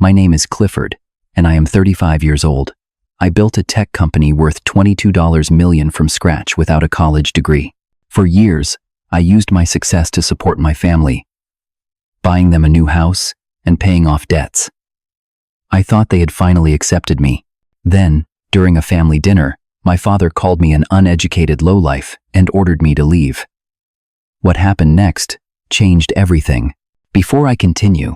My name is Clifford, and I am 35 years old. I built a tech company worth $22 million from scratch without a college degree. For years, I used my success to support my family, buying them a new house and paying off debts. I thought they had finally accepted me. Then, during a family dinner, my father called me an uneducated lowlife and ordered me to leave. What happened next changed everything. Before I continue,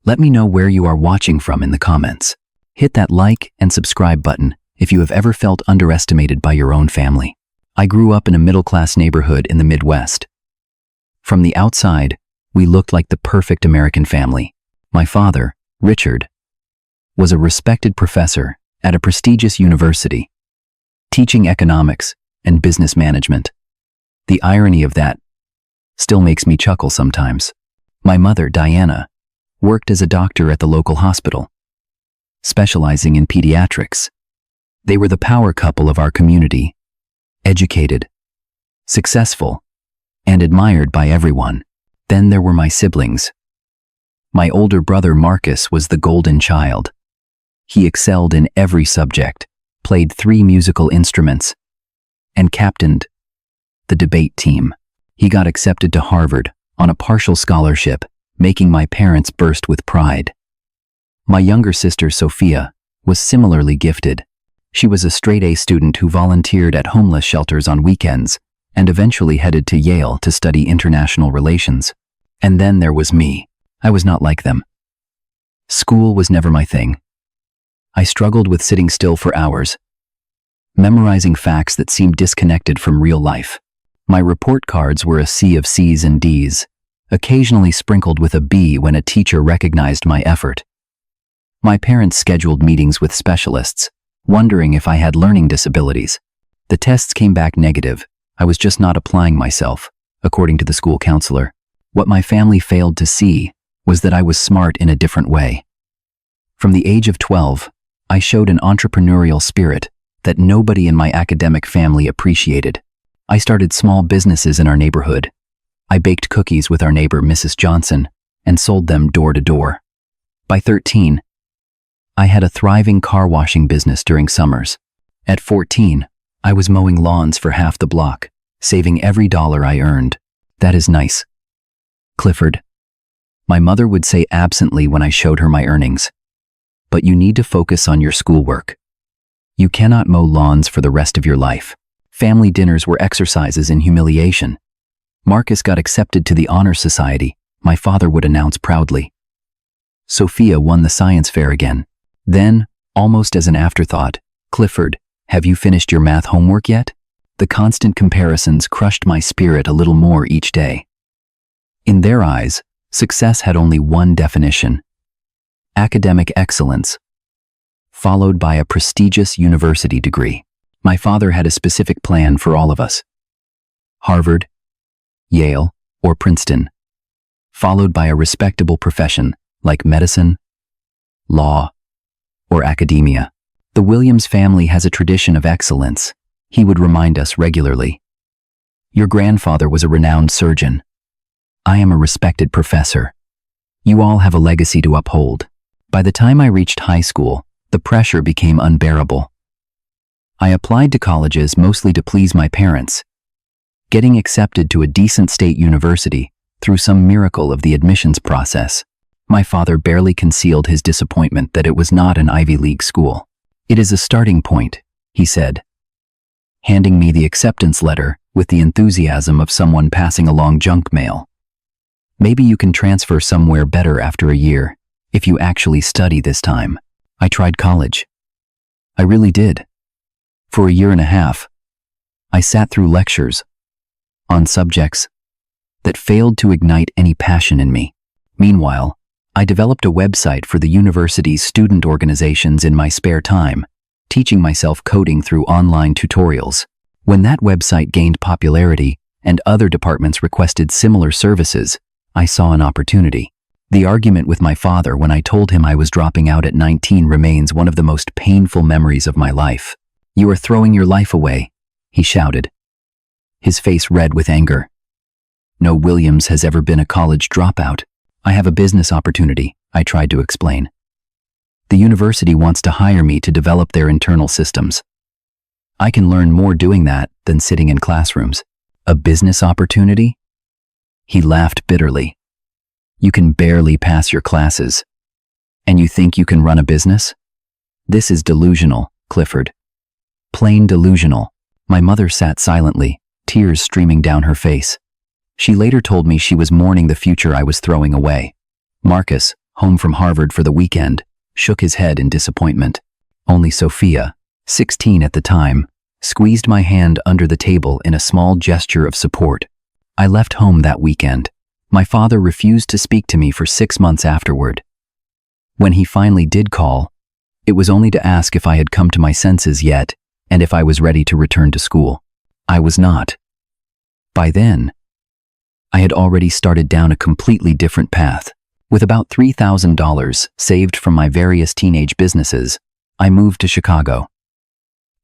let me know where you are watching from in the comments. Hit that like and subscribe button if you have ever felt underestimated by your own family. I grew up in a middle-class neighborhood in the Midwest. From the outside, we looked like the perfect American family. My father, Richard, was a respected professor at a prestigious university, teaching economics and business management. The irony of that still makes me chuckle sometimes. My mother, Diana, worked as a doctor at the local hospital, specializing in pediatrics. They were the power couple of our community, educated, successful, and admired by everyone. Then there were my siblings. My older brother Marcus was the golden child. He excelled in every subject, played 3 musical instruments, and captained the debate team. He got accepted to Harvard on a partial scholarship, making my parents burst with pride. My younger sister, Sophia, was similarly gifted. She was a straight-A student who volunteered at homeless shelters on weekends and eventually headed to Yale to study international relations. And then there was me. I was not like them. School was never my thing. I struggled with sitting still for hours, memorizing facts that seemed disconnected from real life. My report cards were a sea of C's and D's, occasionally sprinkled with a B when a teacher recognized my effort. My parents scheduled meetings with specialists, wondering if I had learning disabilities. The tests came back negative. I was just not applying myself, according to the school counselor. What my family failed to see was that I was smart in a different way. From the age of 12, I showed an entrepreneurial spirit that nobody in my academic family appreciated. I started small businesses in our neighborhood. I baked cookies with our neighbor, Mrs. Johnson, and sold them door to door. By 13, I had a thriving car washing business during summers. At 14, I was mowing lawns for half the block, saving every dollar I earned. That is nice, Clifford, my mother would say absently when I showed her my earnings. But you need to focus on your schoolwork. You cannot mow lawns for the rest of your life. Family dinners were exercises in humiliation. Marcus got accepted to the Honor Society, my father would announce proudly. Sophia won the science fair again. Then, almost as an afterthought, Clifford, have you finished your math homework yet? The constant comparisons crushed my spirit a little more each day. In their eyes, success had only one definition: academic excellence, followed by a prestigious university degree. My father had a specific plan for all of us: Harvard, Yale, or Princeton, followed by a respectable profession like medicine, law, or academia. The Williams family has a tradition of excellence, he would remind us regularly. Your grandfather was a renowned surgeon. I am a respected professor. You all have a legacy to uphold. By the time I reached high school, the pressure became unbearable. I applied to colleges mostly to please my parents, getting accepted to a decent state university through some miracle of the admissions process. My father barely concealed his disappointment that it was not an Ivy League school. It is a starting point, he said, handing me the acceptance letter with the enthusiasm of someone passing along junk mail. Maybe you can transfer somewhere better after a year, if you actually study this time. I tried college. I really did. For a year and a half, I sat through lectures on subjects that failed to ignite any passion in me. Meanwhile, I developed a website for the university's student organizations in my spare time, teaching myself coding through online tutorials. When that website gained popularity and other departments requested similar services, I saw an opportunity. The argument with my father when I told him I was dropping out at 19 remains one of the most painful memories of my life. "You are throwing your life away," he shouted, his face red with anger. "No Williams has ever been a college dropout. I have a business opportunity," I tried to explain. The university wants to hire me to develop their internal systems. I can learn more doing that than sitting in classrooms. A business opportunity? He laughed bitterly. You can barely pass your classes. And you think you can run a business? This is delusional, Clifford. Plain delusional. My mother sat silently, tears streaming down her face. She later told me she was mourning the future I was throwing away. Marcus, home from Harvard for the weekend, shook his head in disappointment. Only Sophia, 16 at the time, squeezed my hand under the table in a small gesture of support. I left home that weekend. My father refused to speak to me for 6 months afterward. When he finally did call, it was only to ask if I had come to my senses yet and if I was ready to return to school. I was not. By then, I had already started down a completely different path. With about $3,000 saved from my various teenage businesses, I moved to Chicago.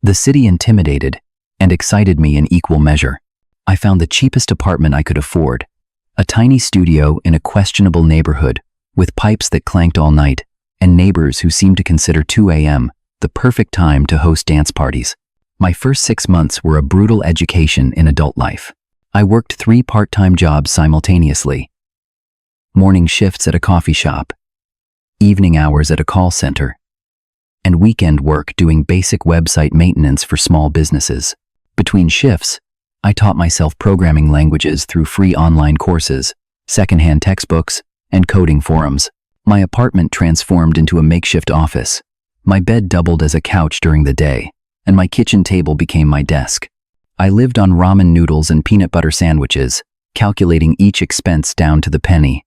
The city intimidated and excited me in equal measure. I found the cheapest apartment I could afford, a tiny studio in a questionable neighborhood with pipes that clanked all night and neighbors who seemed to consider 2 a.m. the perfect time to host dance parties. My first 6 months were a brutal education in adult life. I worked 3 part-time jobs simultaneously. Morning shifts at a coffee shop, evening hours at a call center, and weekend work doing basic website maintenance for small businesses. Between shifts, I taught myself programming languages through free online courses, secondhand textbooks, and coding forums. My apartment transformed into a makeshift office. My bed doubled as a couch during the day, and my kitchen table became my desk. I lived on ramen noodles and peanut butter sandwiches, calculating each expense down to the penny.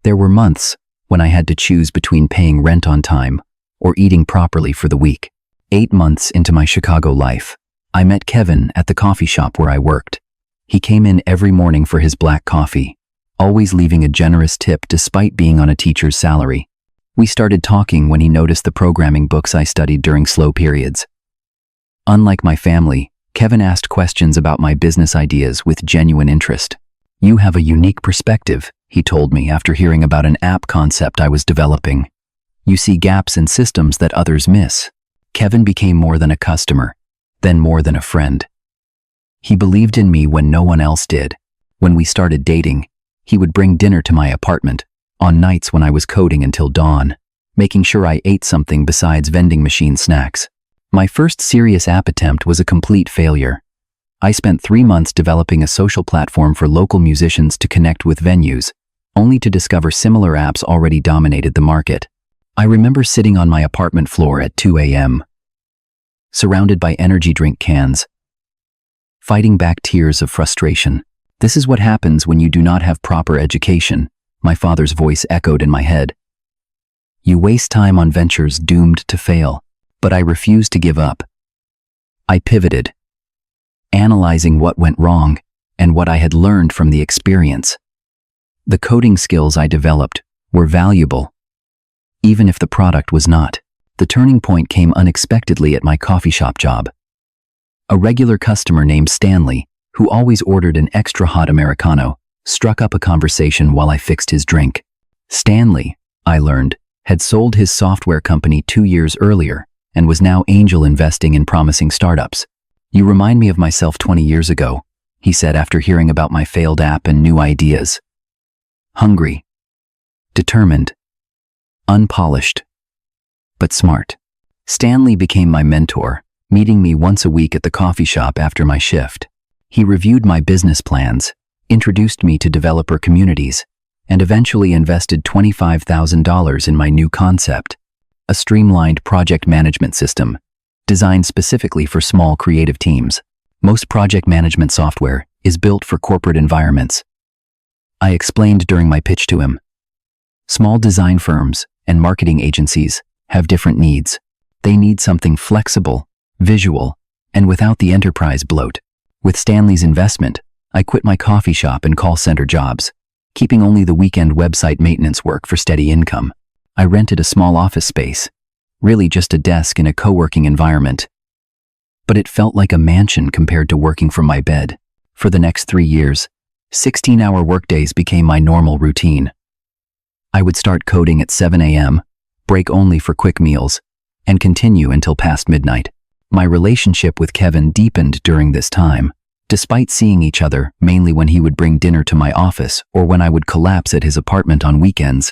There were months when I had to choose between paying rent on time or eating properly for the week. 8 months into my Chicago life, I met Kevin at the coffee shop where I worked. He came in every morning for his black coffee, always leaving a generous tip despite being on a teacher's salary. We started talking when he noticed the programming books I studied during slow periods. Unlike my family, Kevin asked questions about my business ideas with genuine interest. You have a unique perspective, he told me after hearing about an app concept I was developing. You see gaps in systems that others miss. Kevin became more than a customer, then more than a friend. He believed in me when no one else did. When we started dating, he would bring dinner to my apartment, on nights when I was coding until dawn, making sure I ate something besides vending machine snacks. My first serious app attempt was a complete failure. I spent 3 months developing a social platform for local musicians to connect with venues, only to discover similar apps already dominated the market. I remember sitting on my apartment floor at 2 a.m., surrounded by energy drink cans, fighting back tears of frustration. This is what happens when you do not have proper education, my father's voice echoed in my head. You waste time on ventures doomed to fail. But I refused to give up. I pivoted, analyzing what went wrong and what I had learned from the experience. The coding skills I developed were valuable, even if the product was not. The turning point came unexpectedly at my coffee shop job. A regular customer named Stanley, who always ordered an extra hot Americano, struck up a conversation while I fixed his drink. Stanley, I learned, had sold his software company 2 years earlier and was now angel investing in promising startups. You remind me of myself 20 years ago, he said after hearing about my failed app and new ideas. Hungry, determined, unpolished, but smart. Stanley became my mentor, meeting me once a week at the coffee shop after my shift. He reviewed my business plans, introduced me to developer communities, and eventually invested $25,000 in my new concept, a streamlined project management system designed specifically for small creative teams. Most project management software is built for corporate environments. I explained during my pitch to him. Small design firms and marketing agencies have different needs. They need something flexible, visual, and without the enterprise bloat. With Stanley's investment, I quit my coffee shop and call center jobs, keeping only the weekend website maintenance work for steady income. I rented a small office space, really just a desk in a co-working environment. But it felt like a mansion compared to working from my bed. For the next 3 years, 16-hour workdays became my normal routine. I would start coding at 7 a.m., break only for quick meals, and continue until past midnight. My relationship with Kevin deepened during this time. Despite seeing each other mainly when he would bring dinner to my office or when I would collapse at his apartment on weekends,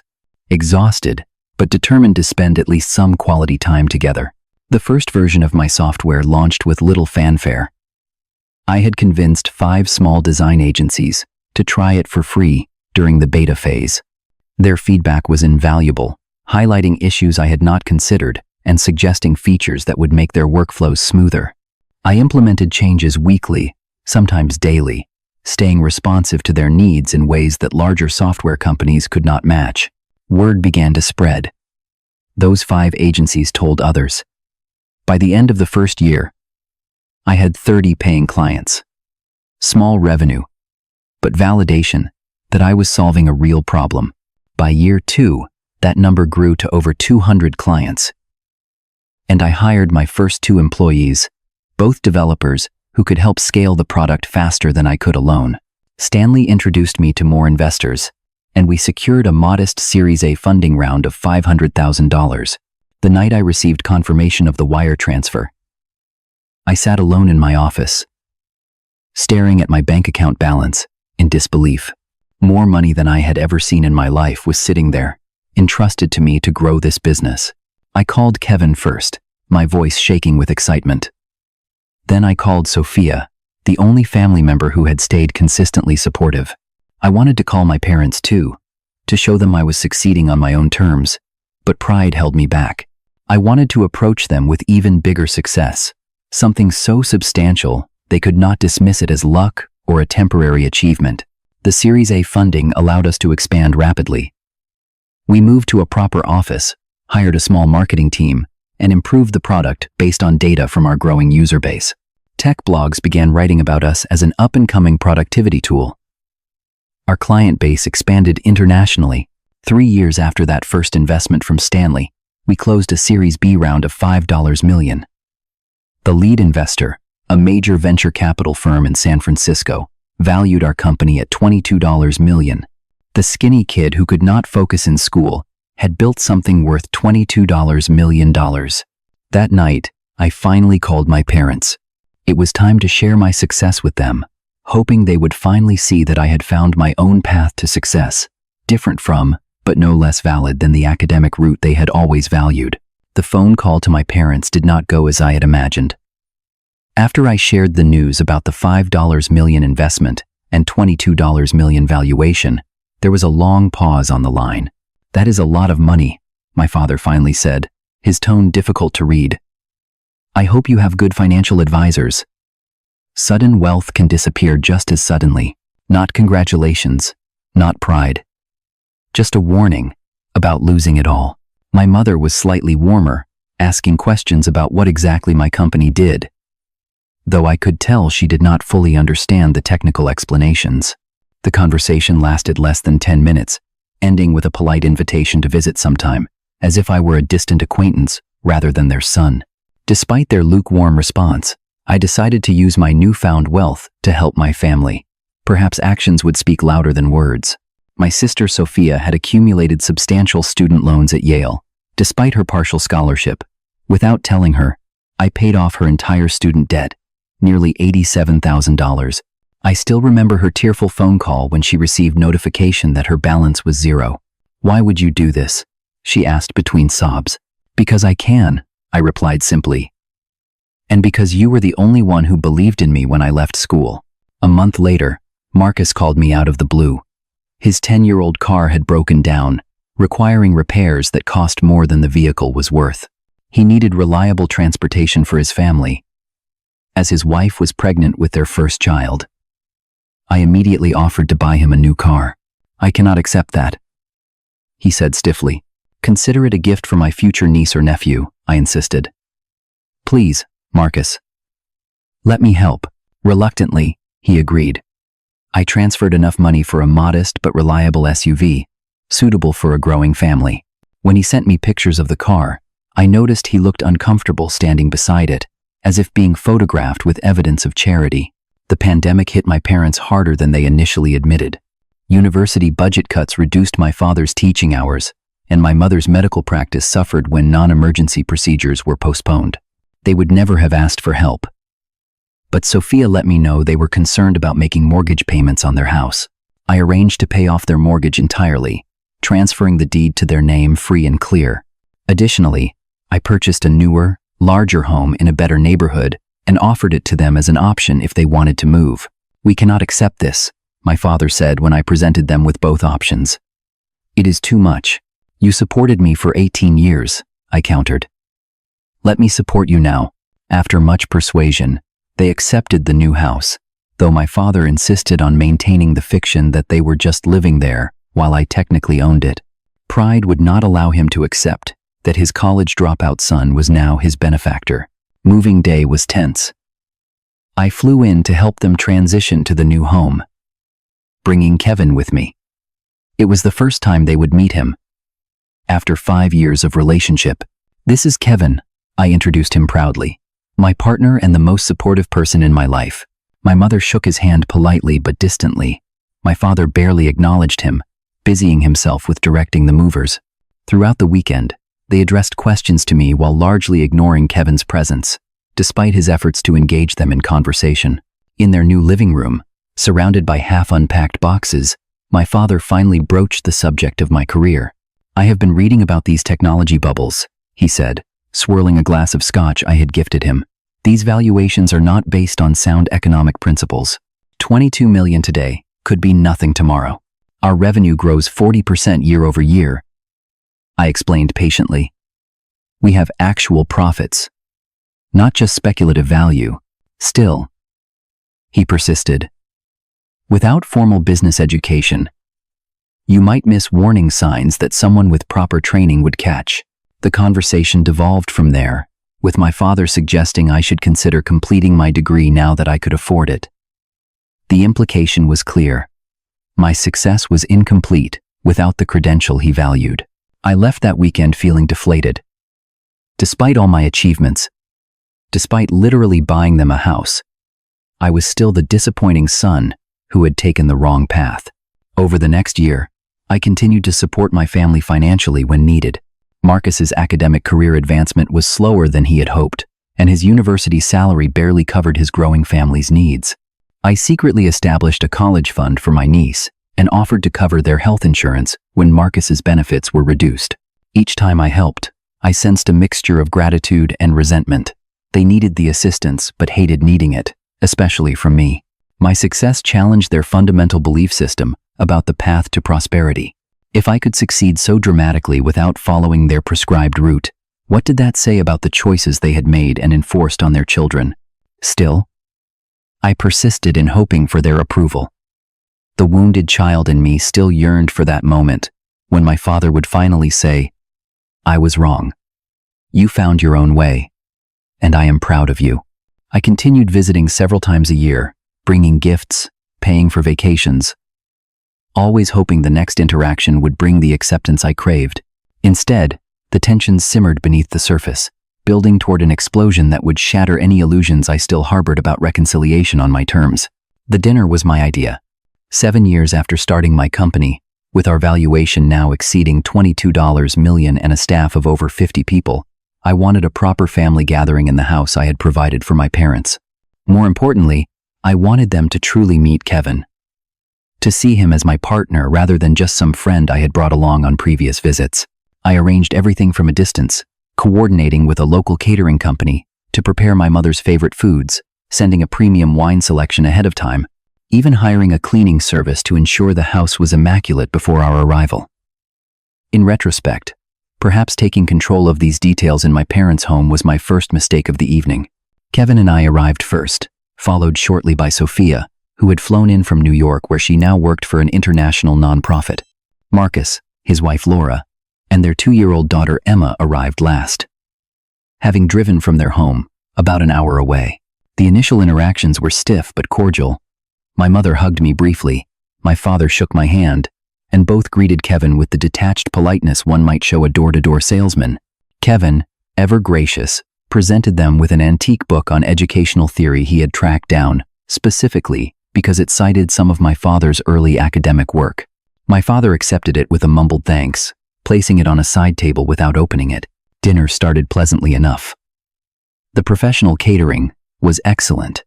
exhausted, but determined to spend at least some quality time together. The first version of my software launched with little fanfare. I had convinced 5 small design agencies to try it for free during the beta phase. Their feedback was invaluable, highlighting issues I had not considered and suggesting features that would make their workflows smoother. I implemented changes weekly, sometimes daily, staying responsive to their needs in ways that larger software companies could not match. Word began to spread. Those 5 agencies told others. By the end of the first year, I had 30 paying clients. Small revenue, but validation that I was solving a real problem. By year 2, that number grew to over 200 clients. And I hired my first 2 employees, both developers who could help scale the product faster than I could alone. Stanley introduced me to more investors, and we secured a modest Series A funding round of $500,000. The night I received confirmation of the wire transfer, I sat alone in my office, staring at my bank account balance in disbelief. More money than I had ever seen in my life was sitting there, entrusted to me to grow this business. I called Kevin first, my voice shaking with excitement. Then I called Sophia, the only family member who had stayed consistently supportive. I wanted to call my parents too, to show them I was succeeding on my own terms, but pride held me back. I wanted to approach them with even bigger success, something so substantial they could not dismiss it as luck or a temporary achievement. The Series A funding allowed us to expand rapidly. We moved to a proper office, hired a small marketing team, and improved the product based on data from our growing user base. Tech blogs began writing about us as an up-and-coming productivity tool. Our client base expanded internationally. 3 years after that first investment from Stanley, we closed a Series B round of $5 million. The lead investor, a major venture capital firm in San Francisco, valued our company at $22 million. The skinny kid who could not focus in school had built something worth $22 million. That night, I finally called my parents. It was time to share my success with them, hoping they would finally see that I had found my own path to success, different from, but no less valid than the academic route they had always valued. The phone call to my parents did not go as I had imagined. After I shared the news about the $5 million investment and $22 million valuation, there was a long pause on the line. "That is a lot of money," my father finally said, his tone difficult to read. "I hope you have good financial advisors." Sudden wealth can disappear just as suddenly. Not congratulations, not pride. Just a warning about losing it all. My mother was slightly warmer, asking questions about what exactly my company did, though I could tell she did not fully understand the technical explanations. The conversation lasted less than 10 minutes, ending with a polite invitation to visit sometime, as if I were a distant acquaintance rather than their son. Despite their lukewarm response, I decided to use my newfound wealth to help my family. Perhaps actions would speak louder than words. My sister Sophia had accumulated substantial student loans at Yale, despite her partial scholarship. Without telling her, I paid off her entire student debt, nearly $87,000. I still remember her tearful phone call when she received notification that her balance was zero. "Why would you do this?" she asked between sobs. "Because I can," I replied simply. "And because you were the only one who believed in me when I left school." A month later, Marcus called me out of the blue. His 10-year-old car had broken down, requiring repairs that cost more than the vehicle was worth. He needed reliable transportation for his family, as his wife was pregnant with their first child. I immediately offered to buy him a new car. "I cannot accept that," he said stiffly. "Consider it a gift for my future niece or nephew," I insisted. "Please, Marcus. Let me help." Reluctantly, he agreed. I transferred enough money for a modest but reliable SUV, suitable for a growing family. When he sent me pictures of the car, I noticed he looked uncomfortable standing beside it, as if being photographed with evidence of charity. The pandemic hit my parents harder than they initially admitted. University budget cuts reduced my father's teaching hours, and my mother's medical practice suffered when non-emergency procedures were postponed. They would never have asked for help. But Sophia let me know they were concerned about making mortgage payments on their house. I arranged to pay off their mortgage entirely, transferring the deed to their name free and clear. Additionally, I purchased a newer, larger home in a better neighborhood and offered it to them as an option if they wanted to move. "We cannot accept this," my father said when I presented them with both options. "It is too much. You supported me for 18 years, I countered. "Let me support you now." After much persuasion, they accepted the new house, though my father insisted on maintaining the fiction that they were just living there while I technically owned it. Pride would not allow him to accept that his college dropout son was now his benefactor. Moving day was tense. I flew in to help them transition to the new home, bringing Kevin with me. It was the first time they would meet him. After 5 years of relationship, "This is Kevin," I introduced him proudly. "My partner and the most supportive person in my life." My mother shook his hand politely but distantly. My father barely acknowledged him, busying himself with directing the movers. Throughout the weekend, they addressed questions to me while largely ignoring Kevin's presence, despite his efforts to engage them in conversation. In their new living room, surrounded by half-unpacked boxes, my father finally broached the subject of my career. "I have been reading about these technology bubbles," he said, swirling a glass of scotch I had gifted him. "These valuations are not based on sound economic principles. 22 million today could be nothing tomorrow. Our revenue grows 40% year over year," I explained patiently. "We have actual profits, not just speculative value." "Still," he persisted, "without formal business education, you might miss warning signs that someone with proper training would catch." The conversation devolved from there, with my father suggesting I should consider completing my degree now that I could afford it. The implication was clear. My success was incomplete without the credential he valued. I left that weekend feeling deflated. Despite all my achievements, despite literally buying them a house, I was still the disappointing son who had taken the wrong path. Over the next year, I continued to support my family financially when needed. Marcus's academic career advancement was slower than he had hoped, and his university salary barely covered his growing family's needs. I secretly established a college fund for my niece and offered to cover their health insurance when Marcus's benefits were reduced. Each time I helped, I sensed a mixture of gratitude and resentment. They needed the assistance but hated needing it, especially from me. My success challenged their fundamental belief system about the path to prosperity. If I could succeed so dramatically without following their prescribed route, what did that say about the choices they had made and enforced on their children? Still, I persisted in hoping for their approval. The wounded child in me still yearned for that moment when my father would finally say, "I was wrong. You found your own way, and I am proud of you." I continued visiting several times a year, bringing gifts, paying for vacations, always hoping the next interaction would bring the acceptance I craved. Instead, the tensions simmered beneath the surface, building toward an explosion that would shatter any illusions I still harbored about reconciliation on my terms. The dinner was my idea. 7 years after starting my company, with our valuation now exceeding $22 million and a staff of over 50 people, I wanted a proper family gathering in the house I had provided for my parents. More importantly, I wanted them to truly meet Kevin, to see him as my partner rather than just some friend I had brought along on previous visits. I arranged everything from a distance, coordinating with a local catering company to prepare my mother's favorite foods, sending a premium wine selection ahead of time, even hiring a cleaning service to ensure the house was immaculate before our arrival. In retrospect, perhaps taking control of these details in my parents' home was my first mistake of the evening. Kevin and I arrived first, followed shortly by Sophia, who had flown in from New York where she now worked for an international nonprofit. Marcus, his wife Laura, and their 2-year-old daughter Emma arrived last. Having driven from their home, about an hour away, the initial interactions were stiff but cordial. My mother hugged me briefly, my father shook my hand, and both greeted Kevin with the detached politeness one might show a door-to-door salesman. Kevin, ever gracious, presented them with an antique book on educational theory he had tracked down, specifically because it cited some of my father's early academic work. My father accepted it with a mumbled thanks, placing it on a side table without opening it. Dinner started pleasantly enough. The professional catering was excellent.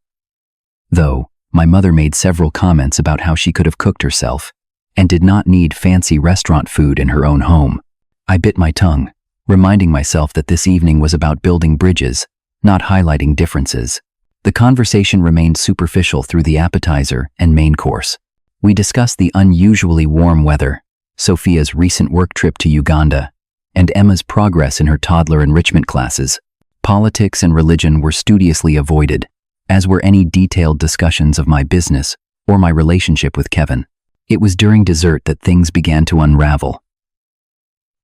Though, my mother made several comments about how she could have cooked herself and did not need fancy restaurant food in her own home. I bit my tongue, reminding myself that this evening was about building bridges, not highlighting differences. The conversation remained superficial through the appetizer and main course. We discussed the unusually warm weather, Sophia's recent work trip to Uganda, and Emma's progress in her toddler enrichment classes. Politics and religion were studiously avoided, as were any detailed discussions of my business or my relationship with Kevin. It was during dessert that things began to unravel.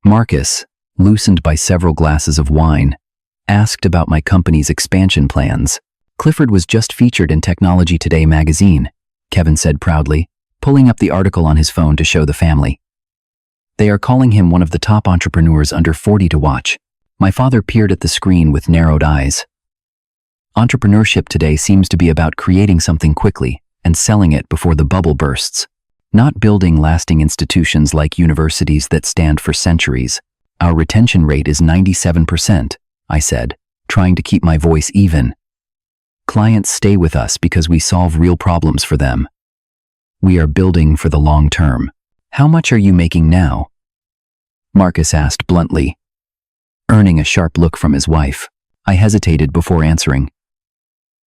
Marcus, loosened by several glasses of wine, asked about my company's expansion plans. Clifford was just featured in Technology Today magazine, Kevin said proudly, pulling up the article on his phone to show the family. They are calling him one of the top entrepreneurs under 40 to watch. My father peered at the screen with narrowed eyes. Entrepreneurship today seems to be about creating something quickly and selling it before the bubble bursts, not building lasting institutions like universities that stand for centuries. Our retention rate is 97%, I said, trying to keep my voice even. Clients stay with us because we solve real problems for them. We are building for the long term. How much are you making now? Marcus asked bluntly, earning a sharp look from his wife. I hesitated before answering.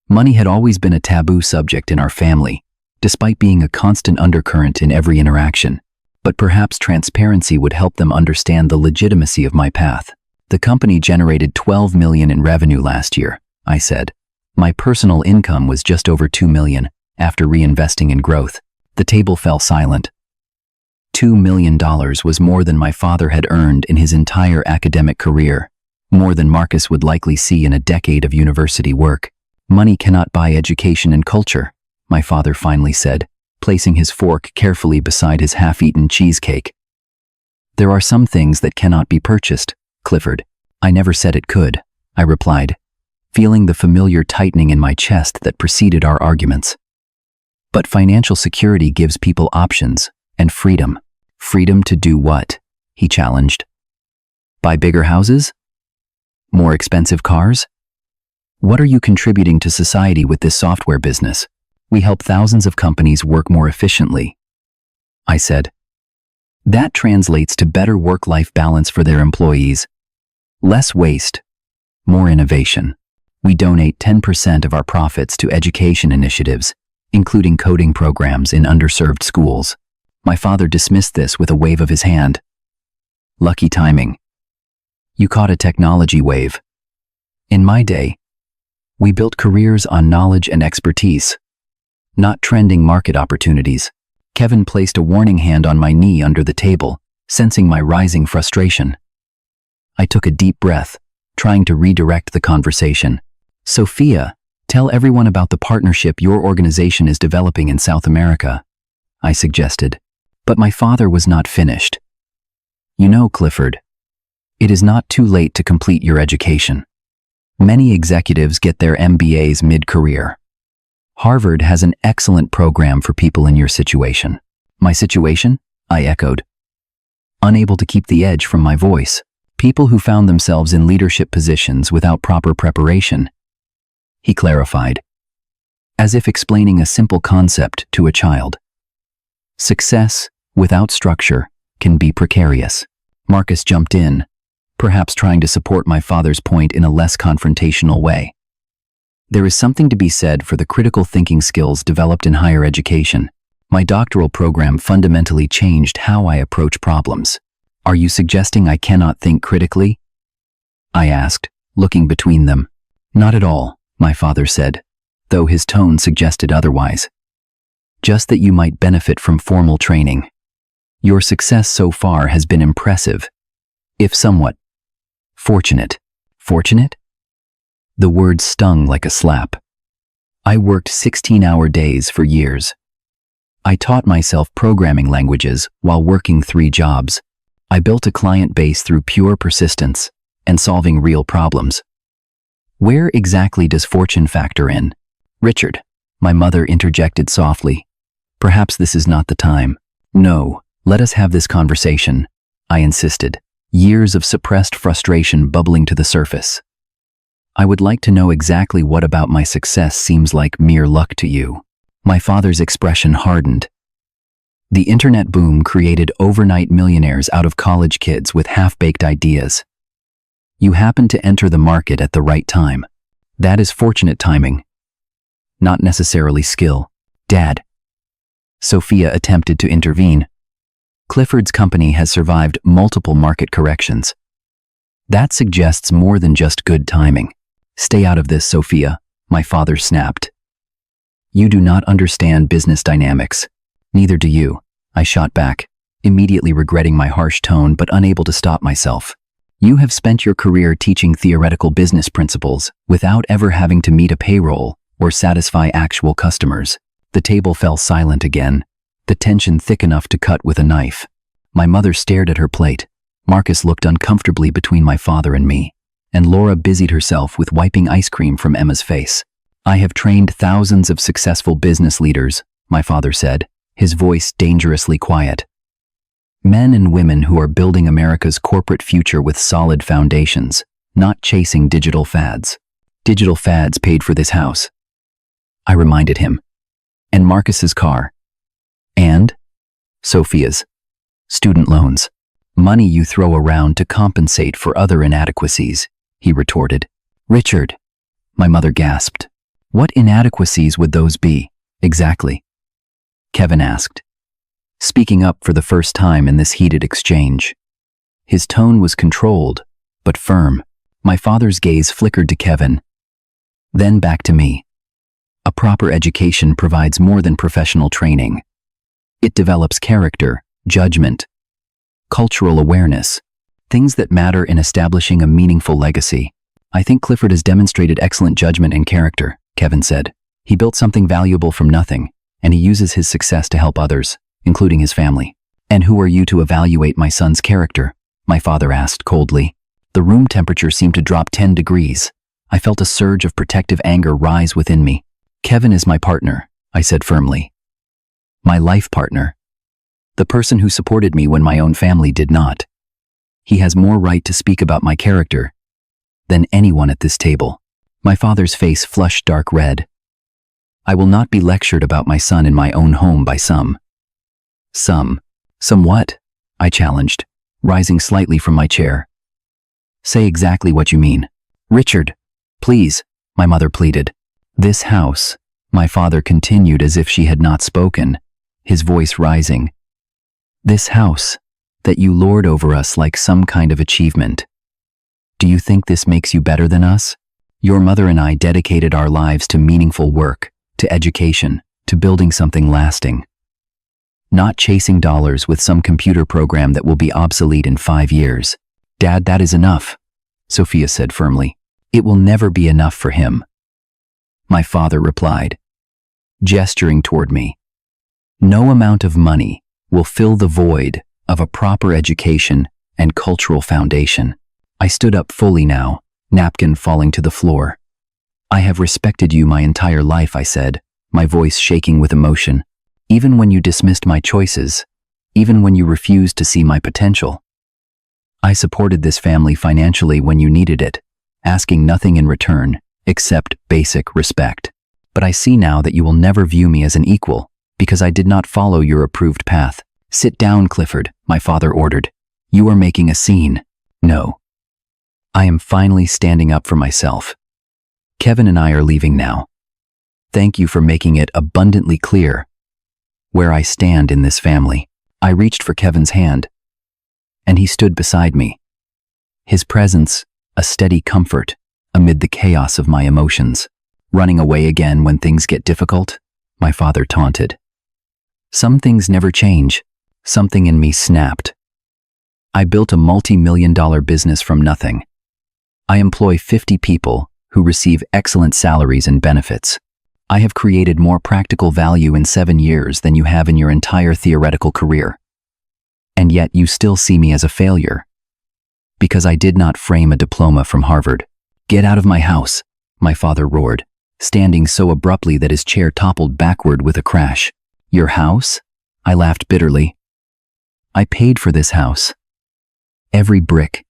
Money had always been a taboo subject in our family, despite being a constant undercurrent in every interaction. But perhaps transparency would help them understand the legitimacy of my path. The company generated $12 million in revenue last year, I said. My personal income was just over $2 million after reinvesting in growth. The table fell silent. $2 million was more than my father had earned in his entire academic career, more than Marcus would likely see in a decade of university work. Money cannot buy education and culture, my father finally said, placing his fork carefully beside his half-eaten cheesecake. There are some things that cannot be purchased, Clifford. I never said it could, I replied, feeling the familiar tightening in my chest that preceded our arguments. But financial security gives people options and freedom. Freedom to do what? He challenged. Buy bigger houses? More expensive cars? What are you contributing to society with this software business? We help thousands of companies work more efficiently, I said. That translates to better work-life balance for their employees. Less waste, more innovation. We donate 10% of our profits to education initiatives, including coding programs in underserved schools. My father dismissed this with a wave of his hand. Lucky timing. You caught a technology wave. In my day, we built careers on knowledge and expertise, not trending market opportunities. Kevin placed a warning hand on my knee under the table, sensing my rising frustration. I took a deep breath, trying to redirect the conversation. Sophia, tell everyone about the partnership your organization is developing in South America, I suggested. But my father was not finished. You know, Clifford, it is not too late to complete your education. Many executives get their MBAs mid-career. Harvard has an excellent program for people in your situation. My situation? I echoed, unable to keep the edge from my voice. People who found themselves in leadership positions without proper preparation. He clarified, as if explaining a simple concept to a child. Success, without structure, can be precarious. Marcus jumped in, perhaps trying to support my father's point in a less confrontational way. There is something to be said for the critical thinking skills developed in higher education. My doctoral program fundamentally changed how I approach problems. Are you suggesting I cannot think critically? I asked, looking between them. Not at all, my father said, though his tone suggested otherwise. Just that you might benefit from formal training. Your success so far has been impressive, if somewhat fortunate. Fortunate? The word stung like a slap. I worked 16-hour days for years. I taught myself programming languages while working 3 jobs. I built a client base through pure persistence and solving real problems. Where exactly does fortune factor in? Richard, my mother interjected softly. Perhaps this is not the time. No, let us have this conversation, I insisted, years of suppressed frustration bubbling to the surface. I would like to know exactly what about my success seems like mere luck to you. My father's expression hardened. The internet boom created overnight millionaires out of college kids with half-baked ideas. You happened to enter the market at the right time. That is fortunate timing, not necessarily skill. Dad. Sophia attempted to intervene. Clifford's company has survived multiple market corrections. That suggests more than just good timing. Stay out of this, Sophia, my father snapped. You do not understand business dynamics. Neither do you, I shot back, immediately regretting my harsh tone but unable to stop myself. You have spent your career teaching theoretical business principles without ever having to meet a payroll or satisfy actual customers. The table fell silent again, the tension thick enough to cut with a knife. My mother stared at her plate. Marcus looked uncomfortably between my father and me, and Laura busied herself with wiping ice cream from Emma's face. I have trained thousands of successful business leaders, my father said, his voice dangerously quiet. Men and women who are building America's corporate future with solid foundations, not chasing digital fads. Digital fads paid for this house, I reminded him. And Marcus's car. And Sophia's student loans. Money you throw around to compensate for other inadequacies, he retorted. Richard, my mother gasped. What inadequacies would those be, exactly? Kevin asked, speaking up for the first time in this heated exchange. His tone was controlled, but firm. My father's gaze flickered to Kevin, then back to me. A proper education provides more than professional training. It develops character, judgment, cultural awareness, things that matter in establishing a meaningful legacy. I think Clifford has demonstrated excellent judgment and character, Kevin said. He built something valuable from nothing, and he uses his success to help others, including his family. And who are you to evaluate my son's character? My father asked coldly. The room temperature seemed to drop 10 degrees. I felt a surge of protective anger rise within me. Kevin is my partner, I said firmly. My life partner. The person who supported me when my own family did not. He has more right to speak about my character than anyone at this table. My father's face flushed dark red. I will not be lectured about my son in my own home by some. Some what? I challenged, rising slightly from my chair. Say exactly what you mean. Richard, please, my mother pleaded. This house, my father continued as if she had not spoken, his voice rising. This house, that you lord over us like some kind of achievement. Do you think this makes you better than us? Your mother and I dedicated our lives to meaningful work, to education, to building something lasting. Not chasing dollars with some computer program that will be obsolete in 5 years. Dad, that is enough, Sophia said firmly. It will never be enough for him. My father replied, gesturing toward me. No amount of money will fill the void of a proper education and cultural foundation. I stood up fully now, napkin falling to the floor. I have respected you my entire life, I said, my voice shaking with emotion. Even when you dismissed my choices, even when you refused to see my potential. I supported this family financially when you needed it, asking nothing in return except basic respect. But I see now that you will never view me as an equal because I did not follow your approved path. Sit down, Clifford, my father ordered. You are making a scene. No. I am finally standing up for myself. Kevin and I are leaving now. Thank you for making it abundantly clear where I stand in this family. I reached for Kevin's hand, and he stood beside me. His presence, a steady comfort amid the chaos of my emotions. Running away again when things get difficult? My father taunted. Some things never change. Something in me snapped. I built a multi-million-dollar business from nothing. I employ 50 people who receive excellent salaries and benefits. I have created more practical value in 7 years than you have in your entire theoretical career. And yet you still see me as a failure. Because I did not frame a diploma from Harvard. Get out of my house, my father roared, standing so abruptly that his chair toppled backward with a crash. Your house? I laughed bitterly. I paid for this house. Every brick,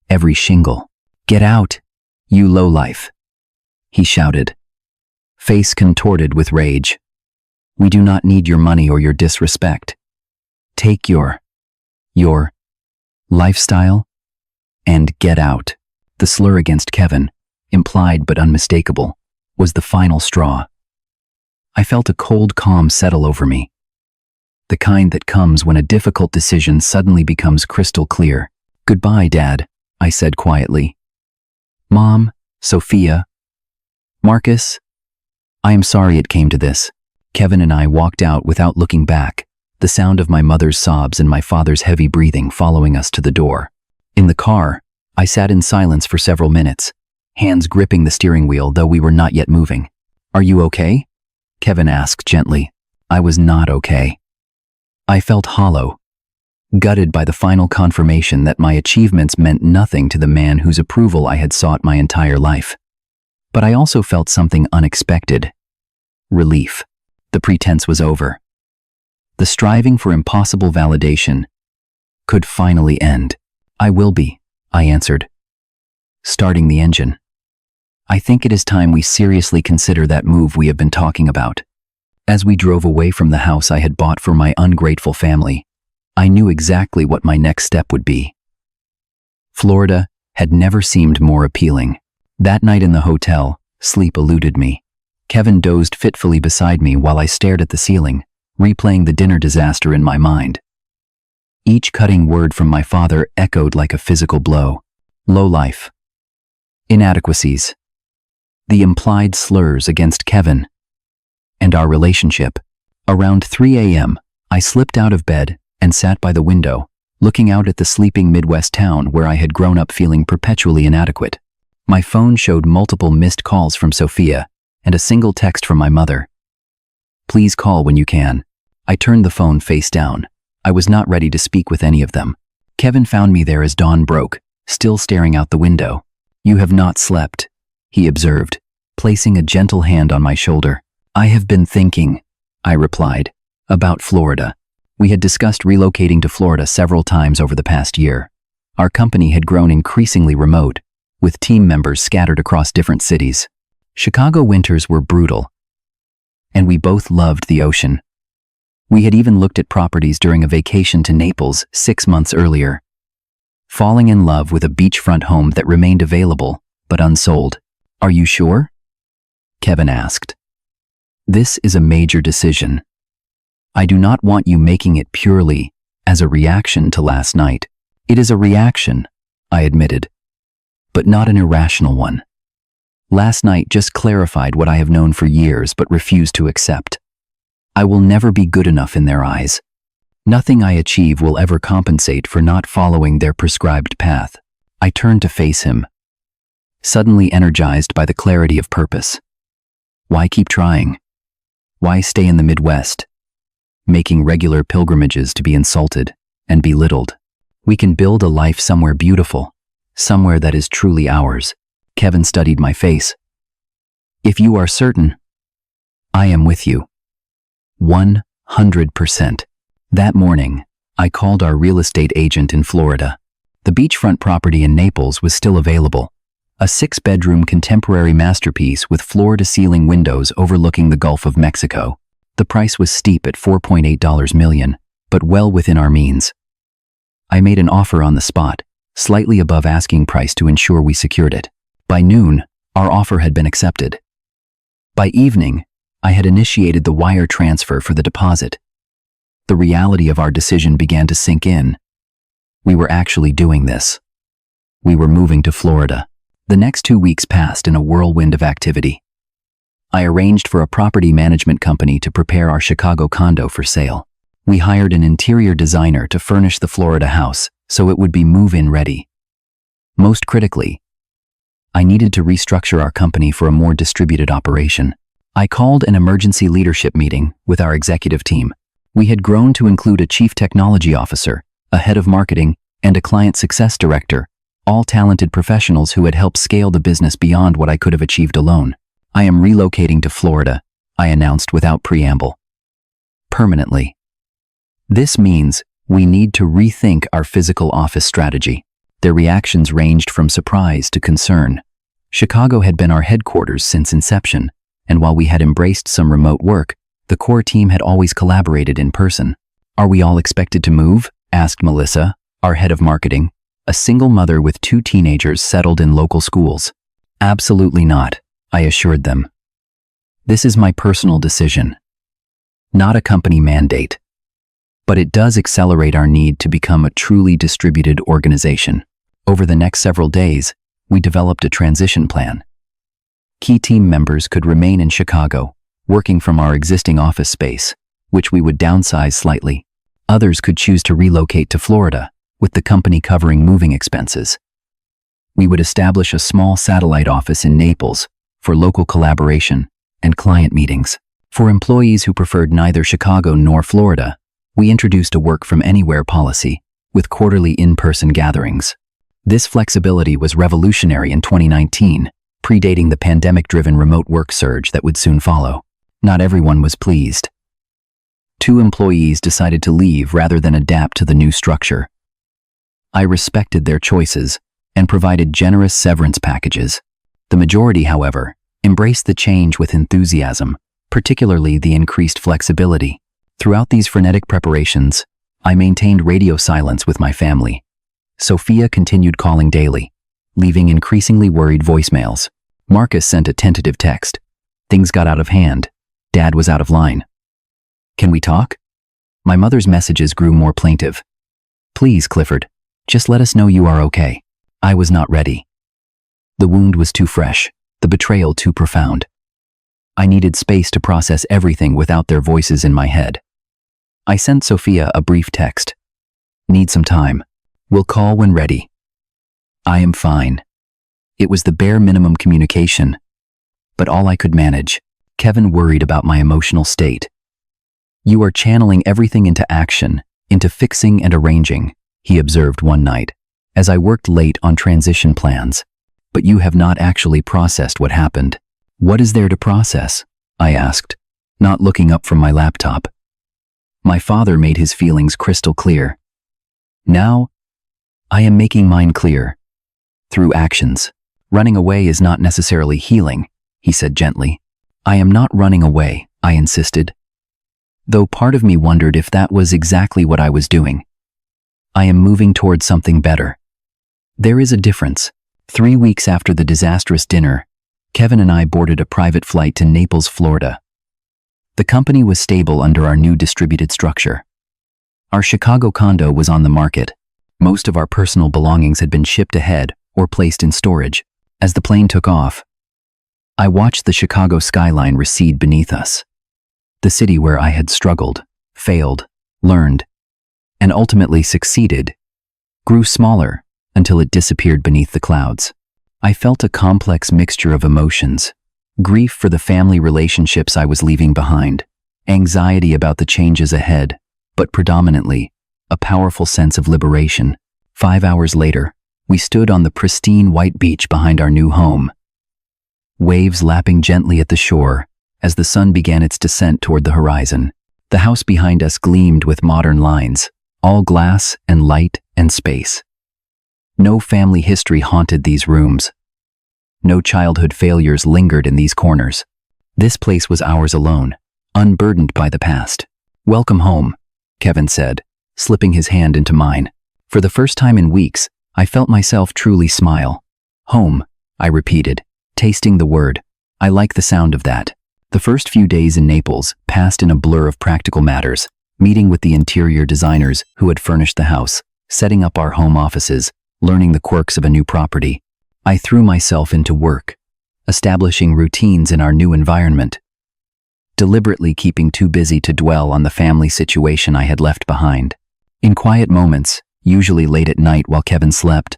every shingle. "Get out, you lowlife," he shouted, face contorted with rage. "We do not need your money or your disrespect. Take your lifestyle and get out." The slur against Kevin, implied but unmistakable, was the final straw. I felt a cold calm settle over me, the kind that comes when a difficult decision suddenly becomes crystal clear. "Goodbye, Dad," I said quietly. "Mom, Sophia, Marcus, I am sorry it came to this." Kevin and I walked out without looking back, the sound of my mother's sobs and my father's heavy breathing following us to the door. In the car, I sat in silence for several minutes, hands gripping the steering wheel though we were not yet moving. "Are you okay?" Kevin asked gently. I was not okay. I felt hollow, gutted by the final confirmation that my achievements meant nothing to the man whose approval I had sought my entire life. But I also felt something unexpected. Relief. The pretense was over. The striving for impossible validation could finally end. "I will be," I answered, starting the engine. "I think it is time we seriously consider that move we have been talking about." As we drove away from the house I had bought for my ungrateful family, I knew exactly what my next step would be. Florida had never seemed more appealing. That night in the hotel, sleep eluded me. Kevin dozed fitfully beside me while I stared at the ceiling, replaying the dinner disaster in my mind. Each cutting word from my father echoed like a physical blow. Lowlife. Inadequacies. The implied slurs against Kevin and our relationship. Around 3 a.m., I slipped out of bed and sat by the window, looking out at the sleeping Midwest town where I had grown up feeling perpetually inadequate. My phone showed multiple missed calls from Sophia and a single text from my mother. "Please call when you can." I turned the phone face down. I was not ready to speak with any of them. Kevin found me there as dawn broke, still staring out the window. "You have not slept," he observed, placing a gentle hand on my shoulder. "I have been thinking," I replied, "about Florida." We had discussed relocating to Florida several times over the past year. Our company had grown increasingly remote, with team members scattered across different cities. Chicago winters were brutal, and we both loved the ocean. We had even looked at properties during a vacation to Naples 6 months earlier, falling in love with a beachfront home that remained available but unsold. "Are you sure?" Kevin asked. "This is a major decision. I do not want you making it purely as a reaction to last night." "It is a reaction," I admitted, "but not an irrational one. Last night just clarified what I have known for years but refused to accept. I will never be good enough in their eyes. Nothing I achieve will ever compensate for not following their prescribed path." I turned to face him, suddenly energized by the clarity of purpose. Why keep trying? Why stay in the Midwest, making regular pilgrimages to be insulted and belittled? We can build a life somewhere beautiful, somewhere that is truly ours. Kevin studied my face. "If you are certain, I am with you. 100%. That morning, I called our real estate agent in Florida. The beachfront property in Naples was still available. A 6-bedroom contemporary masterpiece with floor-to-ceiling windows overlooking the Gulf of Mexico. The price was steep at $4.8 million, but well within our means. I made an offer on the spot, slightly above asking price to ensure we secured it. By noon, our offer had been accepted. By evening, I had initiated the wire transfer for the deposit. The reality of our decision began to sink in. We were actually doing this. We were moving to Florida. The next 2 weeks passed in a whirlwind of activity. I arranged for a property management company to prepare our Chicago condo for sale. We hired an interior designer to furnish the Florida house so it would be move-in ready. Most critically, I needed to restructure our company for a more distributed operation. I called an emergency leadership meeting with our executive team. We had grown to include a chief technology officer, a head of marketing, and a client success director, all talented professionals who had helped scale the business beyond what I could have achieved alone. "I am relocating to Florida," I announced without preamble. "Permanently. This means We need to rethink our physical office strategy. Their reactions ranged from surprise to concern. Chicago had been our headquarters since inception, and while we had embraced some remote work, the core team had always collaborated in person. "Are we all expected to move?" asked Melissa, our head of marketing, a single mother with 2 teenagers settled in local schools. "Absolutely not," I assured them. "This is my personal decision, not a company mandate. But it does accelerate our need to become a truly distributed organization." Over the next several days, we developed a transition plan. Key team members could remain in Chicago, working from our existing office space, which we would downsize slightly. Others could choose to relocate to Florida, with the company covering moving expenses. We would establish a small satellite office in Naples for local collaboration and client meetings. For employees who preferred neither Chicago nor Florida, we introduced a work-from-anywhere policy with quarterly in-person gatherings. This flexibility was revolutionary in 2019, predating the pandemic-driven remote work surge that would soon follow. Not everyone was pleased. 2 employees decided to leave rather than adapt to the new structure. I respected their choices and provided generous severance packages. The majority, however, embraced the change with enthusiasm, particularly the increased flexibility. Throughout these frenetic preparations, I maintained radio silence with my family. Sophia continued calling daily, leaving increasingly worried voicemails. Marcus sent a tentative text. Things got out of hand. Dad was out of line. "Can we talk?" My mother's messages grew more plaintive. "Please, Clifford, just let us know you are okay." I was not ready. The wound was too fresh, the betrayal too profound. I needed space to process everything without their voices in my head. I sent Sophia a brief text. "Need some time. We'll call when ready." "I am fine." It was the bare minimum communication, but all I could manage. Kevin worried about my emotional state. "You are channeling everything into action, into fixing and arranging," he observed one night, as I worked late on transition plans. "But you have not actually processed what happened." "What is there to process?" I asked, not looking up from my laptop. My father made his feelings crystal clear. Now, I am making mine clear. Through actions. "Running away is not necessarily healing," he said gently. "I am not running away," I insisted, though part of me wondered if that was exactly what I was doing. "I am moving towards something better." There is a difference. 3 weeks after the disastrous dinner, Kevin and I boarded a private flight to Naples, Florida. The company was stable under our new distributed structure. Our Chicago condo was on the market. Most of our personal belongings had been shipped ahead or placed in storage. As the plane took off, I watched the Chicago skyline recede beneath us. The city where I had struggled, failed, learned, and ultimately succeeded, grew smaller until it disappeared beneath the clouds. I felt a complex mixture of emotions: grief for the family relationships I was leaving behind, anxiety about the changes ahead, but predominantly, a powerful sense of liberation. 5 hours later, we stood on the pristine white beach behind our new home. Waves lapping gently at the shore as the sun began its descent toward the horizon. The house behind us gleamed with modern lines, all glass and light and space. No family history haunted these rooms. No childhood failures lingered in these corners. This place was ours alone, unburdened by the past. "Welcome home," Kevin said, slipping his hand into mine. For the first time in weeks, I felt myself truly smile. "Home," I repeated, tasting the word. I like the sound of that. The first few days in Naples passed in a blur of practical matters, meeting with the interior designers who had furnished the house, setting up our home offices, learning the quirks of a new property. I threw myself into work, establishing routines in our new environment, deliberately keeping too busy to dwell on the family situation I had left behind. In quiet moments, usually late at night while Kevin slept,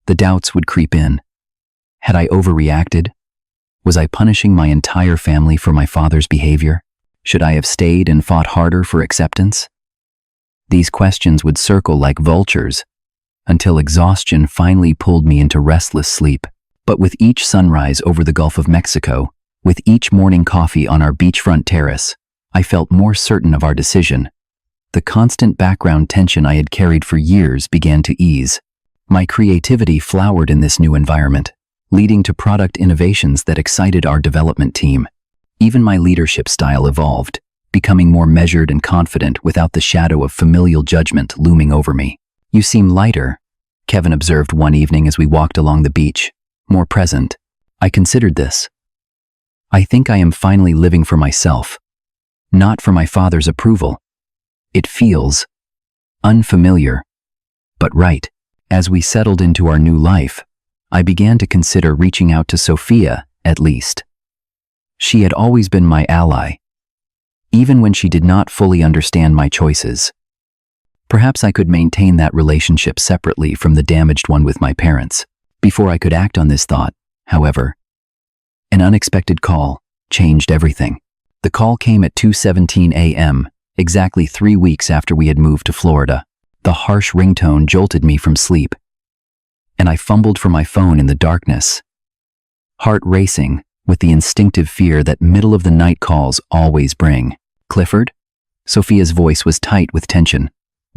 the doubts would creep in. Had I overreacted? Was I punishing my entire family for my father's behavior? Should I have stayed and fought harder for acceptance? These questions would circle like vultures until exhaustion finally pulled me into restless sleep. But with each sunrise over the Gulf of Mexico, with each morning coffee on our beachfront terrace, I felt more certain of our decision. The constant background tension I had carried for years began to ease. My creativity flowered in this new environment, leading to product innovations that excited our development team. Even my leadership style evolved, becoming more measured and confident without the shadow of familial judgment looming over me. "You seem lighter," Kevin observed one evening as we walked along the beach. "More present." I considered this. "I think I am finally living for myself, not for my father's approval. It feels unfamiliar, but right." As we settled into our new life, I began to consider reaching out to Sophia, at least. She had always been my ally, even when she did not fully understand my choices. Perhaps I could maintain that relationship separately from the damaged one with my parents. Before I could act on this thought, however, an unexpected call changed everything. The call came at 2:17 a.m., exactly 3 weeks after we had moved to Florida. The harsh ringtone jolted me from sleep, and I fumbled for my phone in the darkness, heart racing with the instinctive fear that middle-of-the-night calls always bring. "Clifford?" Sophia's voice was tight with tension.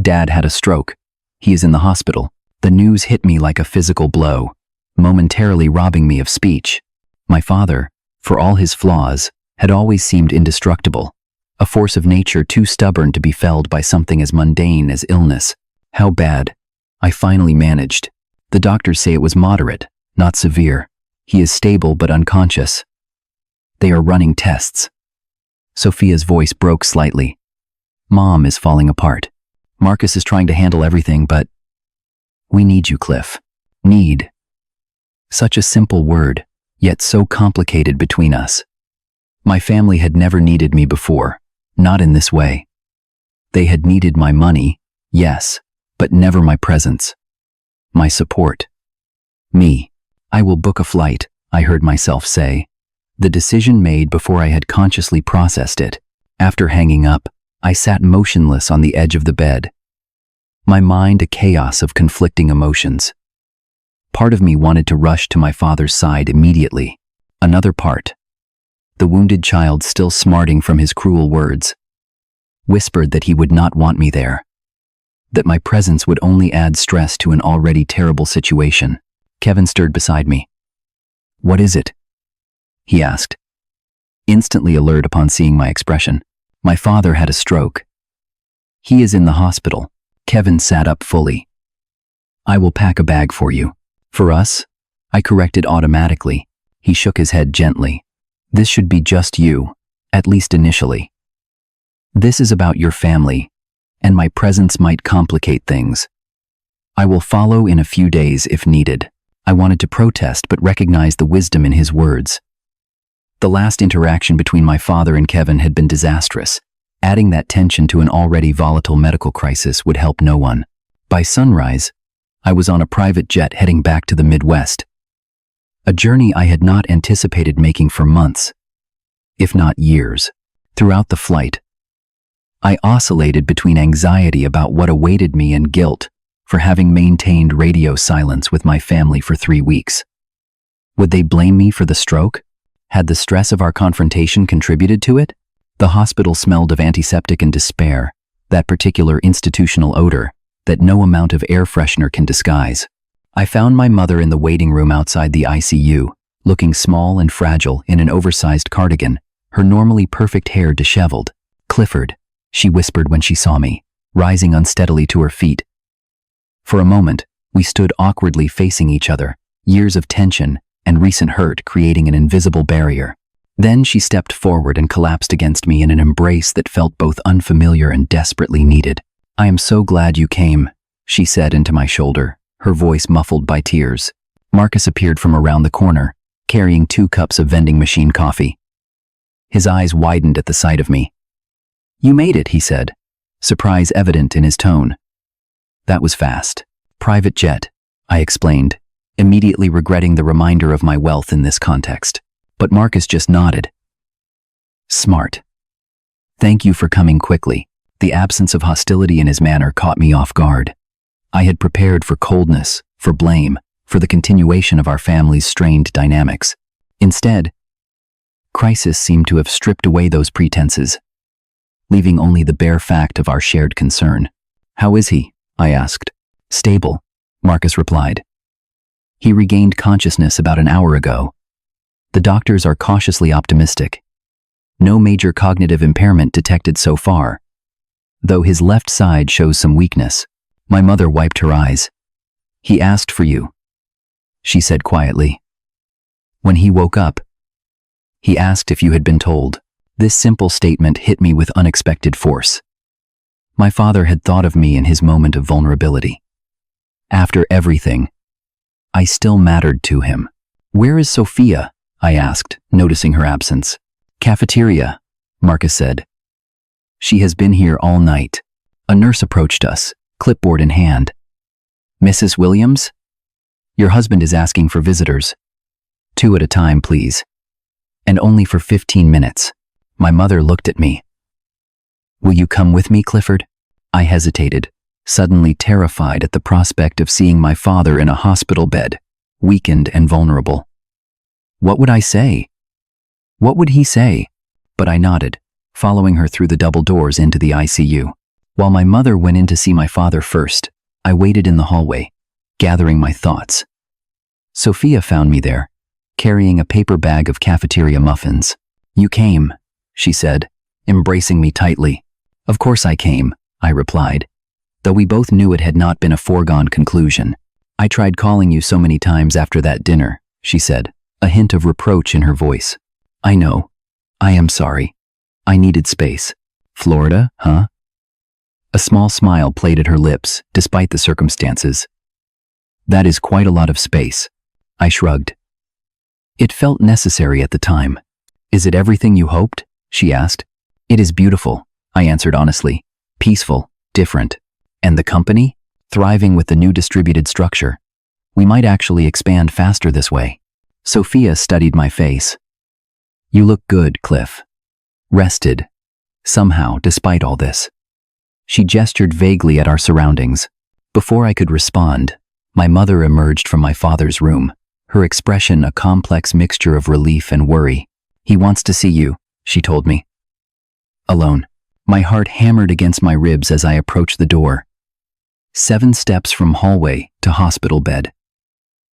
"Dad had a stroke. He is in the hospital." The news hit me like a physical blow, momentarily robbing me of speech. My father, for all his flaws, had always seemed indestructible, a force of nature too stubborn to be felled by something as mundane as illness. "How bad?" I finally managed. "The doctors say it was moderate, not severe. He is stable but unconscious. They are running tests." Sophia's voice broke slightly. "Mom is falling apart. Marcus is trying to handle everything, but we need you, Cliff." Need. Such a simple word, yet so complicated between us. My family had never needed me before, not in this way. They had needed my money, yes, but never my presence, my support. "Me. I will book a flight," I heard myself say, the decision made before I had consciously processed it. After hanging up, I sat motionless on the edge of the bed, my mind a chaos of conflicting emotions. Part of me wanted to rush to my father's side immediately. Another part, the wounded child still smarting from his cruel words, whispered that he would not want me there, that my presence would only add stress to an already terrible situation. Kevin stirred beside me. "What is it?" he asked, instantly alert upon seeing my expression. "My father had a stroke. He is in the hospital." Kevin sat up fully. "I will pack a bag for you." "For us?" I corrected automatically. He shook his head gently. "This should be just you, at least initially. This is about your family, and my presence might complicate things. I will follow in a few days if needed." I wanted to protest but recognized the wisdom in his words. The last interaction between my father and Kevin had been disastrous. Adding that tension to an already volatile medical crisis would help no one. By sunrise, I was on a private jet heading back to the Midwest. A journey I had not anticipated making for months, if not years. Throughout the flight, I oscillated between anxiety about what awaited me and guilt for having maintained radio silence with my family for 3 weeks. Would they blame me for the stroke? Had the stress of our confrontation contributed to it? The hospital smelled of antiseptic and despair, that particular institutional odor that no amount of air freshener can disguise. I found my mother in the waiting room outside the ICU, looking small and fragile in an oversized cardigan, her normally perfect hair disheveled. "Clifford," she whispered when she saw me, rising unsteadily to her feet. For a moment, we stood awkwardly facing each other, years of tension and recent hurt creating an invisible barrier. Then she stepped forward and collapsed against me in an embrace that felt both unfamiliar and desperately needed. "I am so glad you came," she said into my shoulder, her voice muffled by tears. Marcus appeared from around the corner, carrying 2 cups of vending machine coffee. His eyes widened at the sight of me. "You made it," he said, surprise evident in his tone. "That was fast." "Private jet," I explained, immediately regretting the reminder of my wealth in this context. But Marcus just nodded. "Smart. Thank you for coming quickly." The absence of hostility in his manner caught me off guard. I had prepared for coldness, for blame, for the continuation of our family's strained dynamics. Instead, crisis seemed to have stripped away those pretenses. leaving only the bare fact of our shared concern. "How is he?" I asked. "Stable," Marcus replied. "He regained consciousness about an hour ago. The doctors are cautiously optimistic. No major cognitive impairment detected so far, though his left side shows some weakness." My mother wiped her eyes. "He asked for you," she said quietly. "When he woke up, he asked if you had been told." This simple statement hit me with unexpected force. My father had thought of me in his moment of vulnerability. After everything, I still mattered to him. "Where is Sophia?" I asked, noticing her absence. "Cafeteria," Marcus said. "She has been here all night." A nurse approached us, clipboard in hand. "Mrs. Williams? Your husband is asking for visitors. 2 at a time, please. And only for 15 minutes. My mother looked at me. "Will you come with me, Clifford?" I hesitated, suddenly terrified at the prospect of seeing my father in a hospital bed, weakened and vulnerable. What would I say? What would he say? But I nodded, following her through the double doors into the ICU. While my mother went in to see my father first, I waited in the hallway, gathering my thoughts. Sophia found me there, carrying a paper bag of cafeteria muffins. "You came," she said, embracing me tightly. "Of course I came," I replied, though we both knew it had not been a foregone conclusion. "I tried calling you so many times after that dinner," she said, a hint of reproach in her voice. "I know. I am sorry. I needed space." "Florida, huh?" A small smile played at her lips, despite the circumstances. "That is quite a lot of space," I shrugged. "It felt necessary at the time." "Is it everything you hoped?" she asked. "It is beautiful," I answered honestly. "Peaceful, different. And the company? Thriving with the new distributed structure. We might actually expand faster this way." Sophia studied my face. "You look good, Cliff. Rested. Somehow, despite all this." She gestured vaguely at our surroundings. Before I could respond, my mother emerged from my father's room, her expression a complex mixture of relief and worry. "He wants to see you," she told me. Alone. My heart hammered against my ribs as I approached the door. 7 steps from hallway to hospital bed.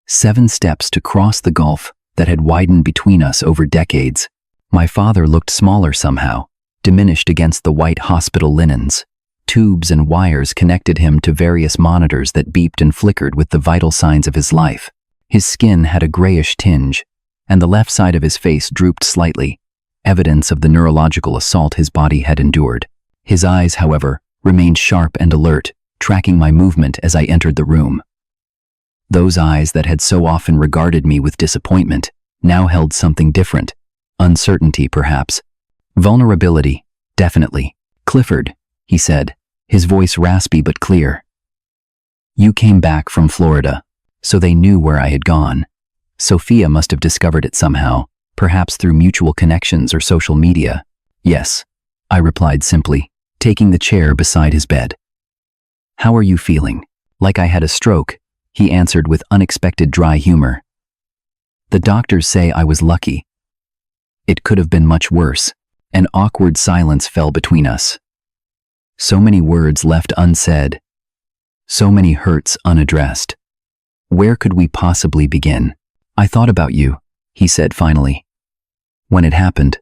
7 steps to cross the gulf that had widened between us over decades. My father looked smaller somehow, diminished against the white hospital linens. Tubes and wires connected him to various monitors that beeped and flickered with the vital signs of his life. His skin had a grayish tinge, and the left side of his face drooped slightly, evidence of the neurological assault his body had endured. His eyes, however, remained sharp and alert, tracking my movement as I entered the room. Those eyes that had so often regarded me with disappointment now held something different. Uncertainty, perhaps. Vulnerability, definitely. "Clifford," he said, his voice raspy but clear. "You came back from Florida, so they knew where I had gone. Sophia must have discovered it somehow, perhaps through mutual connections or social media." "Yes," I replied simply, taking the chair beside his bed. "How are you feeling?" "Like I had a stroke," he answered with unexpected dry humor. "The doctors say I was lucky. It could have been much worse." An awkward silence fell between us. So many words left unsaid. So many hurts unaddressed. Where could we possibly begin? "I thought about you," he said finally. "When it happened.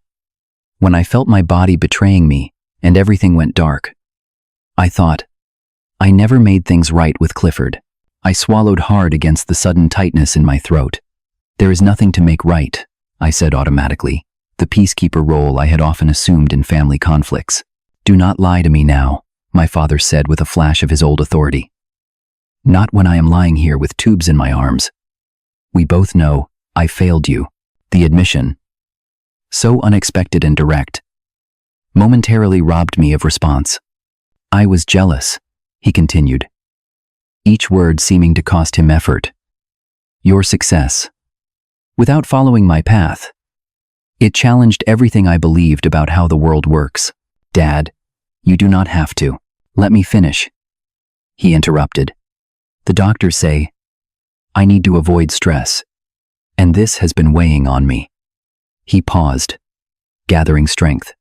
When I felt my body betraying me and everything went dark. I thought, I never made things right with Clifford." I swallowed hard against the sudden tightness in my throat. "There is nothing to make right," I said automatically, the peacekeeper role I had often assumed in family conflicts. "Do not lie to me now," my father said with a flash of his old authority. "Not when I am lying here with tubes in my arms. We both know I failed you." The admission, so unexpected and direct, momentarily robbed me of response. "I was jealous," he continued, each word seeming to cost him effort. "Your success. Without following my path. It challenged everything I believed about how the world works." "Dad, you do not have to. Let me finish," he interrupted. "The doctors say I need to avoid stress, and this has been weighing on me." He paused, gathering strength.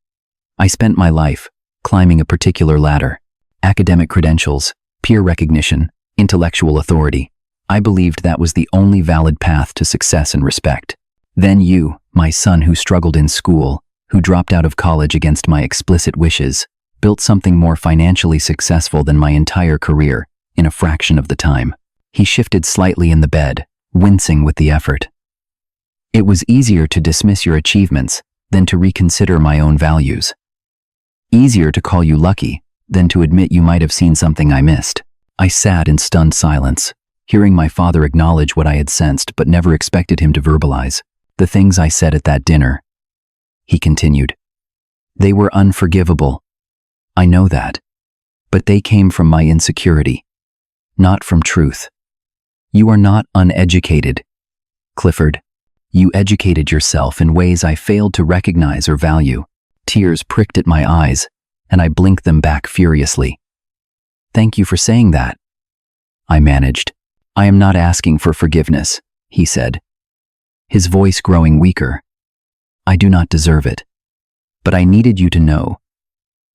"I spent my life climbing a particular ladder. Academic credentials, peer recognition, intellectual authority. I believed that was the only valid path to success and respect. Then you, my son who struggled in school, who dropped out of college against my explicit wishes, built something more financially successful than my entire career in a fraction of the time. He shifted slightly in the bed, wincing with the effort. It was easier to dismiss your achievements than to reconsider my own values. Easier to call you lucky than to admit you might have seen something I missed. I sat in stunned silence, hearing my father acknowledge what I had sensed but never expected him to verbalize. The things I said at that dinner, he continued. They were unforgivable. I know that. But they came from my insecurity, not from truth. You are not uneducated, Clifford. You educated yourself in ways I failed to recognize or value. Tears pricked at my eyes, and I blinked them back furiously. Thank you for saying that, I managed. I am not asking for forgiveness, he said, his voice growing weaker. I do not deserve it. But I needed you to know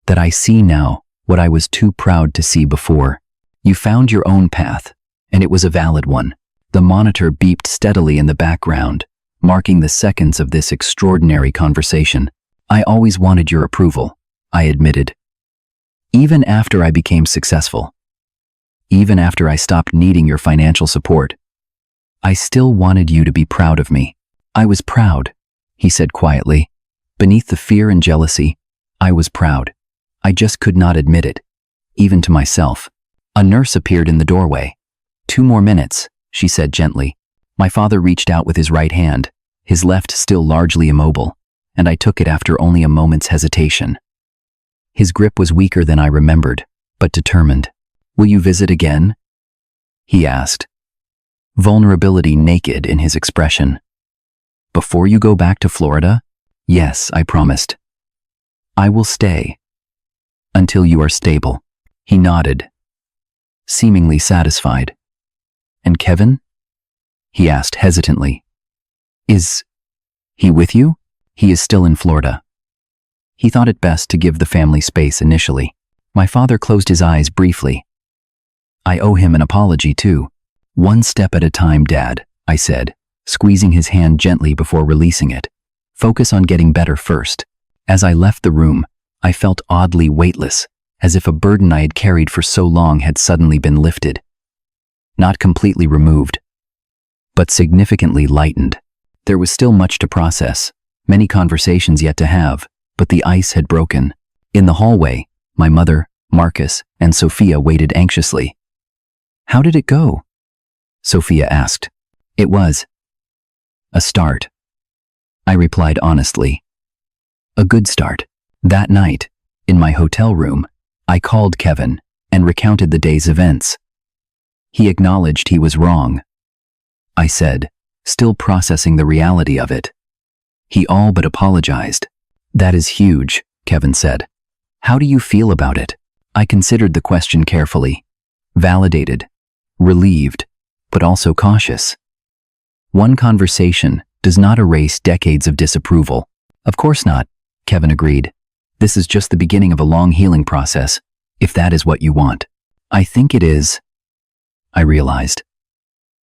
that I see now what I was too proud to see before. You found your own path, and it was a valid one. The monitor beeped steadily in the background, marking the seconds of this extraordinary conversation. I always wanted your approval, I admitted. Even after I became successful, even after I stopped needing your financial support, I still wanted you to be proud of me. I was proud, he said quietly. Beneath the fear and jealousy, I was proud. I just could not admit it, even to myself. A nurse appeared in the doorway. 2 more minutes, she said gently. My father reached out with his right hand, his left still largely immobile, and I took it after only a moment's hesitation. His grip was weaker than I remembered, but determined. Will you visit again? He asked, vulnerability naked in his expression. Before you go back to Florida? Yes, I promised. I will stay. Until you are stable. He nodded, seemingly satisfied. And Kevin? He asked hesitantly. Is he with you? He is still in Florida. He thought it best to give the family space initially. My father closed his eyes briefly. I owe him an apology too. One step at a time, Dad, I said, squeezing his hand gently before releasing it. Focus on getting better first. As I left the room, I felt oddly weightless, as if a burden I had carried for so long had suddenly been lifted. Not completely removed, but significantly lightened. There was still much to process, many conversations yet to have, but the ice had broken. In the hallway, my mother, Marcus, and Sophia waited anxiously. How did it go? Sophia asked. It was a start, I replied honestly. A good start. That night, in my hotel room, I called Kevin and recounted the day's events. He acknowledged he was wrong, I said, still processing the reality of it. He all but apologized. That is huge, Kevin said. How do you feel about it? I considered the question carefully. Validated, relieved, but also cautious. One conversation does not erase decades of disapproval. Of course not, Kevin agreed. This is just the beginning of a long healing process, if that is what you want. I think it is, I realized.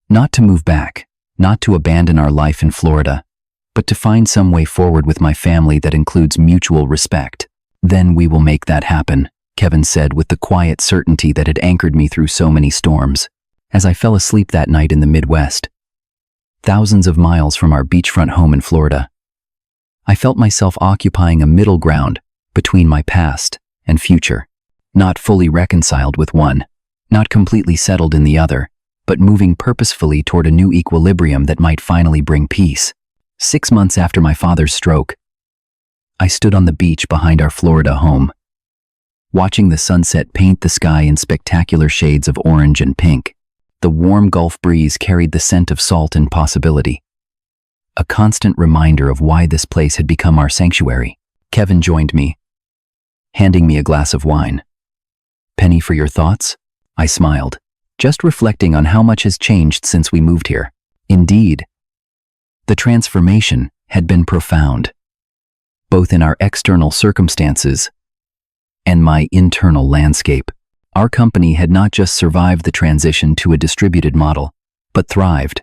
Not to move back, not to abandon our life in Florida, but to find some way forward with my family that includes mutual respect. Then we will make that happen, Kevin said with the quiet certainty that had anchored me through so many storms. As I fell asleep that night in the Midwest, thousands of miles from our beachfront home in Florida, I felt myself occupying a middle ground between my past and future, not fully reconciled with one, not completely settled in the other, but moving purposefully toward a new equilibrium that might finally bring peace. 6 months after my father's stroke, I stood on the beach behind our Florida home, watching the sunset paint the sky in spectacular shades of orange and pink. The warm Gulf breeze carried the scent of salt and possibility, a constant reminder of why this place had become our sanctuary. Kevin joined me, handing me a glass of wine. Penny for your thoughts? I smiled, just reflecting on how much has changed since we moved here. Indeed, the transformation had been profound, both in our external circumstances and my internal landscape. Our company had not just survived the transition to a distributed model, but thrived,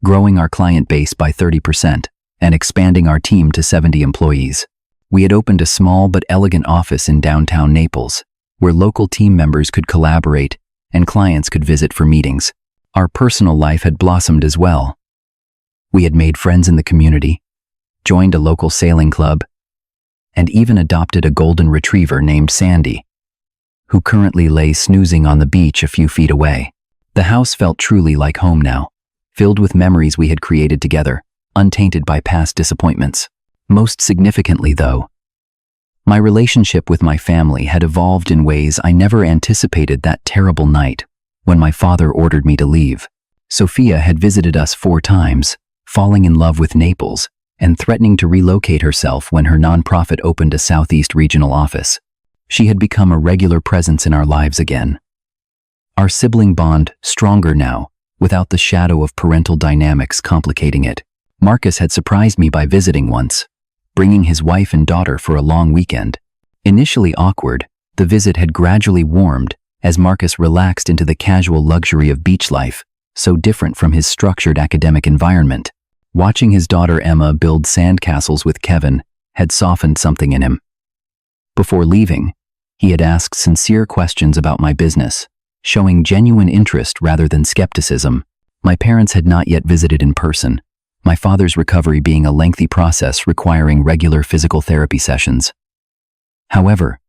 growing our client base by 30% and expanding our team to 70 employees. We had opened a small but elegant office in downtown Naples, where local team members could collaborate and clients could visit for meetings. Our personal life had blossomed as well. We had made friends in the community, joined a local sailing club, and even adopted a golden retriever named Sandy, who currently lay snoozing on the beach a few feet away. The house felt truly like home now, filled with memories we had created together, untainted by past disappointments. Most significantly, though, my relationship with my family had evolved in ways I never anticipated that terrible night when my father ordered me to leave. Sophia had visited us 4 times, falling in love with Naples and threatening to relocate herself when her nonprofit opened a Southeast regional office. She had become a regular presence in our lives again. Our sibling bond stronger now, without the shadow of parental dynamics complicating it. Marcus had surprised me by visiting once, bringing his wife and daughter for a long weekend. Initially awkward, the visit had gradually warmed as Marcus relaxed into the casual luxury of beach life, so different from his structured academic environment. Watching his daughter Emma build sandcastles with Kevin had softened something in him. Before leaving, he had asked sincere questions about my business, showing genuine interest rather than skepticism. My parents had not yet visited in person, my father's recovery being a lengthy process requiring regular physical therapy sessions. However,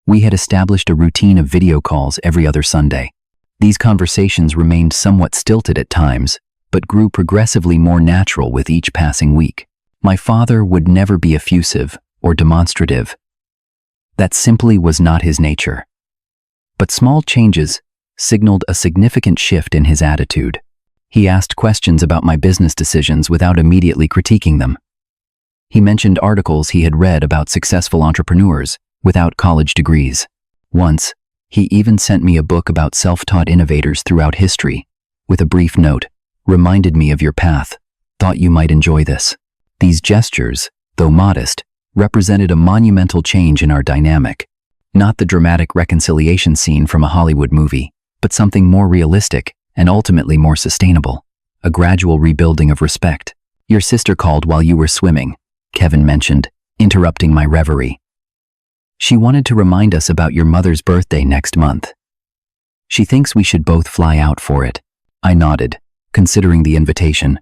we had established a routine of video calls every other Sunday. These conversations remained somewhat stilted at times, but grew progressively more natural with each passing week. My father would never be effusive or demonstrative. That simply was not his nature. But small changes signaled a significant shift in his attitude. He asked questions about my business decisions without immediately critiquing them. He mentioned articles he had read about successful entrepreneurs without college degrees. Once, he even sent me a book about self-taught innovators throughout history, with a brief note, "Reminded me of your path. Thought you might enjoy this." These gestures, though modest, represented a monumental change in our dynamic. Not the dramatic reconciliation scene from a Hollywood movie, but something more realistic and ultimately more sustainable. A gradual rebuilding of respect. "Your sister called while you were swimming," Kevin mentioned, interrupting my reverie. "She wanted to remind us about your mother's birthday next month. She thinks we should both fly out for it." I nodded, considering the invitation.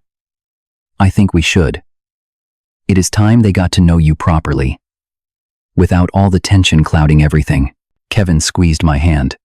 "I think we should. It is time they got to know you properly, without all the tension clouding everything." Kevin squeezed my hand.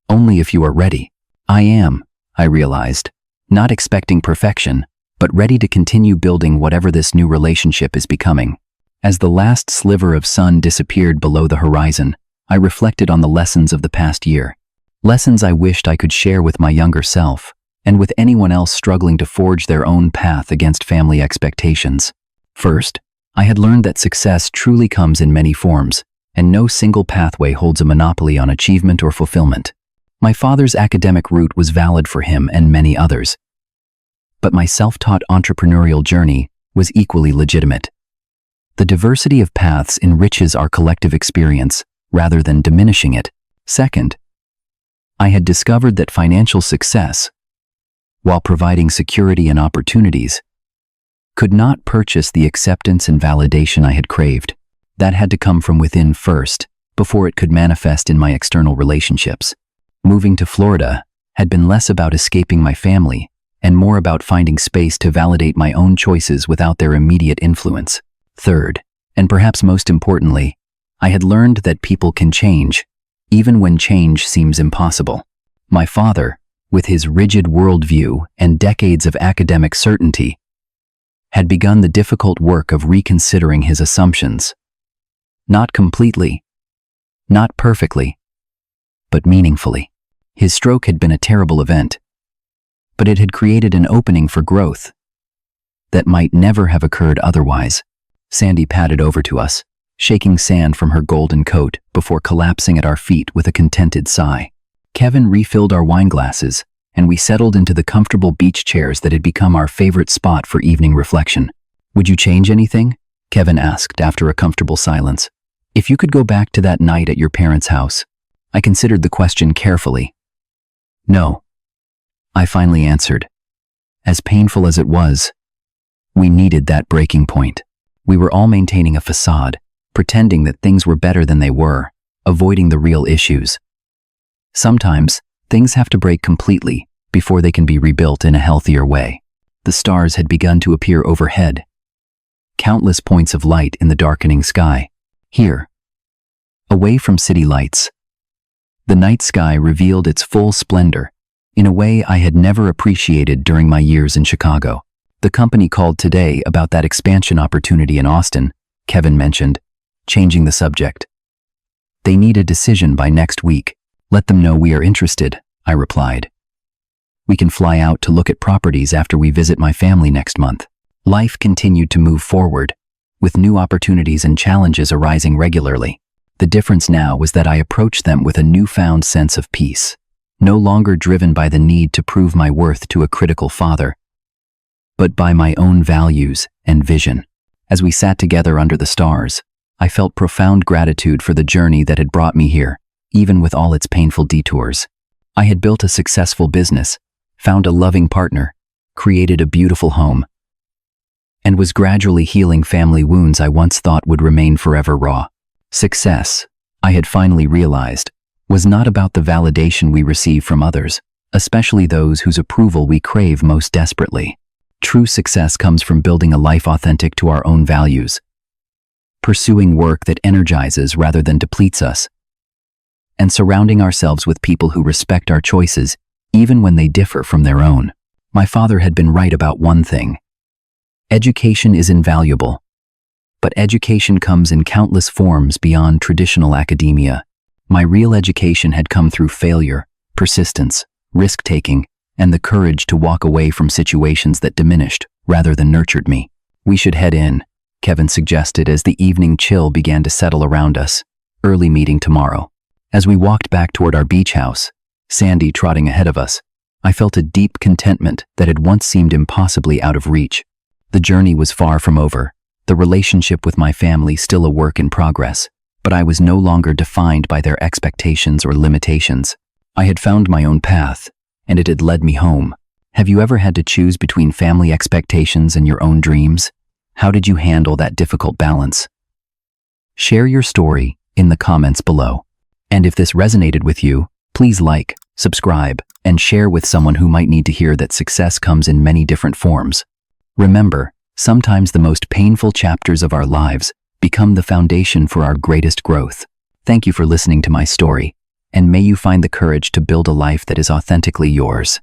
"Only if you are ready." "I am," I realized, not expecting perfection, but ready to continue building whatever this new relationship is becoming. As the last sliver of sun disappeared below the horizon, I reflected on the lessons of the past year. Lessons I wished I could share with my younger self, and with anyone else struggling to forge their own path against family expectations. First, I had learned that success truly comes in many forms, and no single pathway holds a monopoly on achievement or fulfillment. My father's academic route was valid for him and many others, but my self-taught entrepreneurial journey was equally legitimate. The diversity of paths enriches our collective experience rather than diminishing it. Second, I had discovered that financial success, while providing security and opportunities, could not purchase the acceptance and validation I had craved. That had to come from within first, before it could manifest in my external relationships. Moving to Florida had been less about escaping my family and more about finding space to validate my own choices without their immediate influence. Third, and perhaps most importantly, I had learned that people can change, even when change seems impossible. My father, with his rigid worldview and decades of academic certainty, had begun the difficult work of reconsidering his assumptions. Not completely, not perfectly, but meaningfully. His stroke had been a terrible event, but it had created an opening for growth that might never have occurred otherwise. Sandy padded over to us, shaking sand from her golden coat before collapsing at our feet with a contented sigh. Kevin refilled our wine glasses, and we settled into the comfortable beach chairs that had become our favorite spot for evening reflection. "Would you change anything?" Kevin asked after a comfortable silence. If you could go back to that night at your parents' house, I considered the question carefully. No, I finally answered. As painful as it was, we needed that breaking point. We were all maintaining a facade, pretending that things were better than they were, avoiding the real issues. Sometimes, things have to break completely before they can be rebuilt in a healthier way. The stars had begun to appear overhead, countless points of light in the darkening sky. Here, away from city lights, the night sky revealed its full splendor in a way I had never appreciated during my years in Chicago. The company called today about that expansion opportunity in Austin, Kevin mentioned, changing the subject. They need a decision by next week. Let them know we are interested, I replied. We can fly out to look at properties after we visit my family next month. Life continued to move forward, with new opportunities and challenges arising regularly. The difference now was that I approached them with a newfound sense of peace, no longer driven by the need to prove my worth to a critical father, but by my own values and vision. As we sat together under the stars, I felt profound gratitude for the journey that had brought me here, even with all its painful detours. I had built a successful business, found a loving partner, created a beautiful home, and was gradually healing family wounds I once thought would remain forever raw. Success, I had finally realized, was not about the validation we receive from others, especially those whose approval we crave most desperately. True success comes from building a life authentic to our own values, pursuing work that energizes rather than depletes us, and surrounding ourselves with people who respect our choices even when they differ from their own. My father had been right about one thing. Education is invaluable, but education comes in countless forms beyond traditional academia. My real education had come through failure, persistence, risk-taking, and the courage to walk away from situations that diminished rather than nurtured me. We should head in, Kevin suggested as the evening chill began to settle around us. Early meeting tomorrow. As we walked back toward our beach house, Sandy trotting ahead of us, I felt a deep contentment that had once seemed impossibly out of reach. The journey was far from over, the relationship with my family still a work in progress, but I was no longer defined by their expectations or limitations. I had found my own path, and it had led me home. Have you ever had to choose between family expectations and your own dreams? How did you handle that difficult balance? Share your story in the comments below. And if this resonated with you, please like, subscribe, and share with someone who might need to hear that success comes in many different forms. Remember, sometimes the most painful chapters of our lives become the foundation for our greatest growth. Thank you for listening to my story, and may you find the courage to build a life that is authentically yours.